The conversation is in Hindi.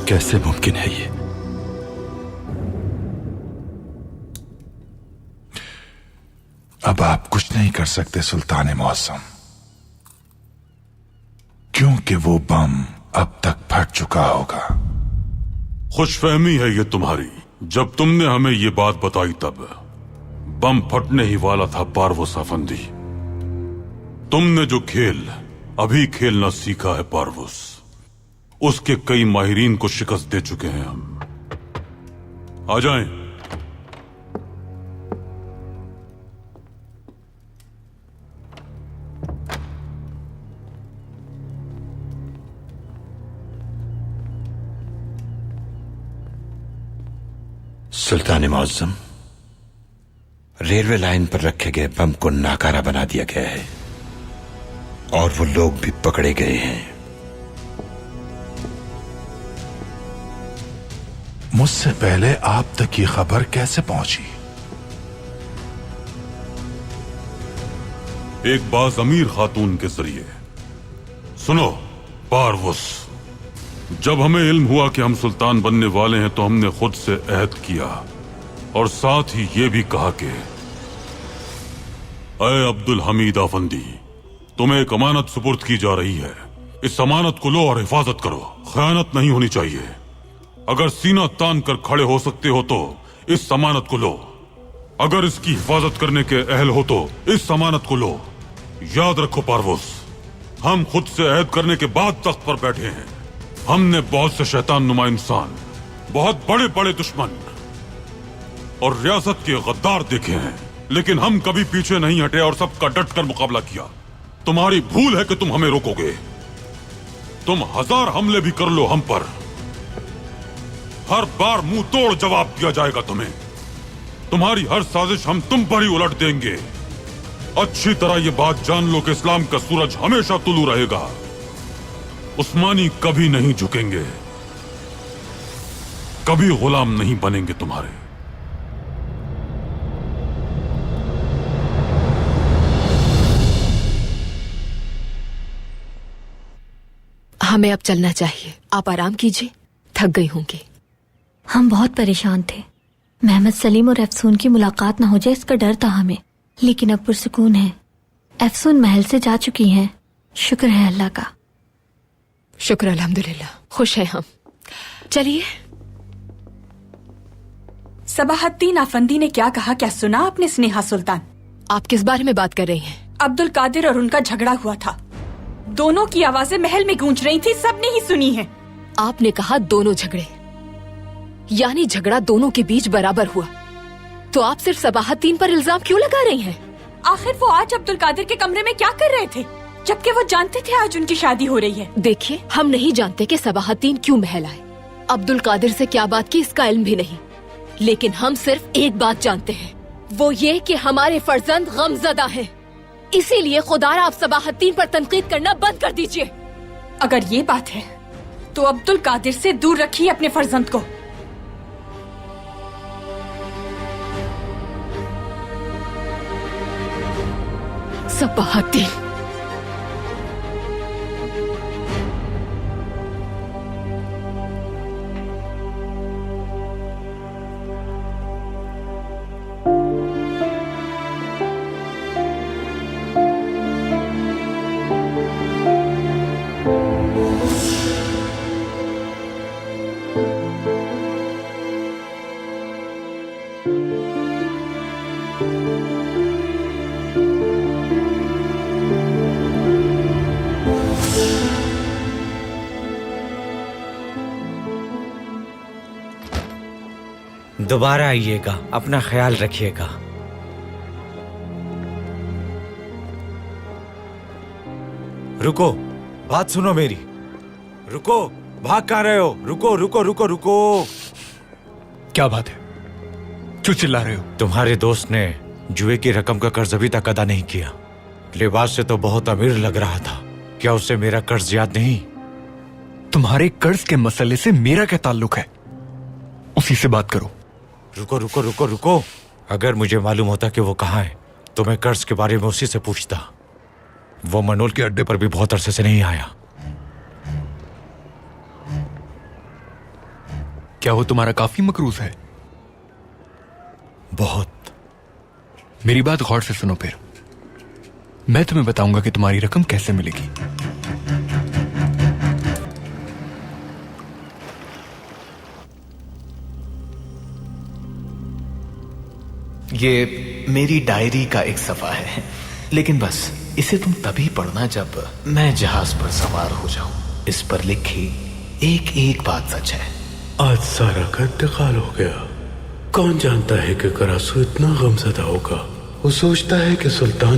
कैसे मुमकिन है ये? अब आप कुछ नहीं कर सकते सुल्तान मौसम, क्योंकि वो बम अब तक फट चुका होगा। खुशफहमी है ये तुम्हारी। जब तुमने हमें ये बात बताई तब बम फटने ही वाला था पारवस अफंदी। तुमने जो खेल अभी खेलना सीखा है पारवस, उसके कई माहिरीन को शिकस्त दे चुके हैं हम। आ जाएं। सुल्तान मुअज्जम, रेलवे लाइन पर रखे गए बम को नाकारा बना दिया गया है और वो लोग भी पकड़े गए हैं। मुझसे पहले आप तक ये खबर कैसे पहुंची? एक बाज़मीर खातून के जरिए। सुनो पारवस, जब हमें इल्म हुआ कि हम सुल्तान बनने वाले हैं तो हमने खुद से अहद किया और साथ ही ये भी कहा कि अय अब्दुल हमीद अफंदी, तुम्हें एक अमानत सुपुर्द की जा रही है। इस अमानत को लो और हिफाजत करो। खयानत नहीं होनी चाहिए। अगर सीना तान कर खड़े हो सकते हो तो इस अमानत को लो। अगर इसकी हिफाजत करने के अहल हो तो इस अमानत को लो। याद रखो पारवस, हम खुद से अहद करने के बाद तख्त पर बैठे हैं। हमने बहुत से शैतान नुमा इंसान, बहुत बड़े बड़े दुश्मन और रियासत के गद्दार देखे हैं, लेकिन हम कभी पीछे नहीं हटे और सबका डट कर मुकाबला किया। तुम्हारी भूल है कि तुम हमें रोकोगे। तुम 1000 हमले भी कर लो हम पर, हर बार मुंह तोड़ जवाब दिया जाएगा तुम्हें। तुम्हारी हर साजिश हम तुम पर ही उलट देंगे। अच्छी तरह ये बात जान लो कि इस्लाम का सूरज हमेशा तुलू रहेगा। उस्मानी कभी नहीं झुकेंगे, कभी गुलाम नहीं बनेंगे तुम्हारे। हमें अब चलना चाहिए। आप आराम कीजिए, थक गई होंगी। हम बहुत परेशान थे। मोहम्मद सलीम और अफसून की मुलाकात ना हो जाए इसका डर था हमें, लेकिन अब पुरसुकून है। अफसून महल से जा चुकी हैं। शुक्र है अल्लाह का। शुक्र अल्हम्दुलिल्लाह, खुश हैं हम। चलिए। सबाहद्दीन अफंदी ने क्या कहा, क्या सुना आपने स्नेहा सुल्तान? आप किस बारे में बात कर रही हैं? अब्दुल कादिर और उनका झगड़ा हुआ था। दोनों की आवाजें महल में गूंज रही थी, सबने ही सुनी है। आपने कहा दोनों झगड़े, यानी झगड़ा दोनों के बीच बराबर हुआ। तो आप सिर्फ सबाहद्दीन पर इल्जाम क्यों लगा रही हैं? आखिर वो आज अब्दुल कादिर के कमरे में क्या कर रहे थे, जबकि वो जानते थे आज उनकी शादी हो रही है? देखिए, हम नहीं जानते कि सबाहद्दीन क्यों महल आए। अब्दुल कादिर से क्या बात की इसका इल्म भी नहीं, लेकिन हम सिर्फ एक बात जानते हैं, वो ये कि हमारे फर्जंद गमज़दा हैं। इसीलिए खुदारा आप सबाहद्दीन पर तनकीद करना बंद कर दीजिए। अगर ये बात है तो अब्दुल कादिर से दूर रखिए अपने फर्जंद को। सबाहद्दीन, दोबारा आइएगा, अपना ख्याल रखिएगा। रुको, बात सुनो मेरी। रुको, भाग कहाँ रहे हो? रुको रुको रुको रुको। क्या बात है, क्यों चिल्ला रहे हो? तुम्हारे दोस्त ने जुए की रकम का कर्ज अभी तक अदा नहीं किया। लिबास से तो बहुत अमीर लग रहा था, क्या उसे मेरा कर्ज याद नहीं? तुम्हारे कर्ज के मसले से मेरा क्या ताल्लुक है? उसी से बात करो। रुको रुको रुको रुको, अगर मुझे मालूम होता कि वो कहाँ है तो मैं कर्ज के बारे में उसी से पूछता। वो मनोल के अड्डे पर भी बहुत अरसे से नहीं आया। क्या वो तुम्हारा काफी मकरूज है? बहुत। मेरी बात गौर से सुनो फिर। मैं तुम्हें बताऊंगा कि तुम्हारी रकम कैसे मिलेगी। ये मेरी डायरी का एक सफा है, लेकिन बस इसे तुम तभी पढ़ना जब मैं जहाज पर सवार हो जाऊं। इस पर लिखी एक एक बात सच है। आज सारा का इंतकाल हो गया। कौन जानता है कि करासू इतना गमज़दा होगा। वो सोचता है कि सुल्तान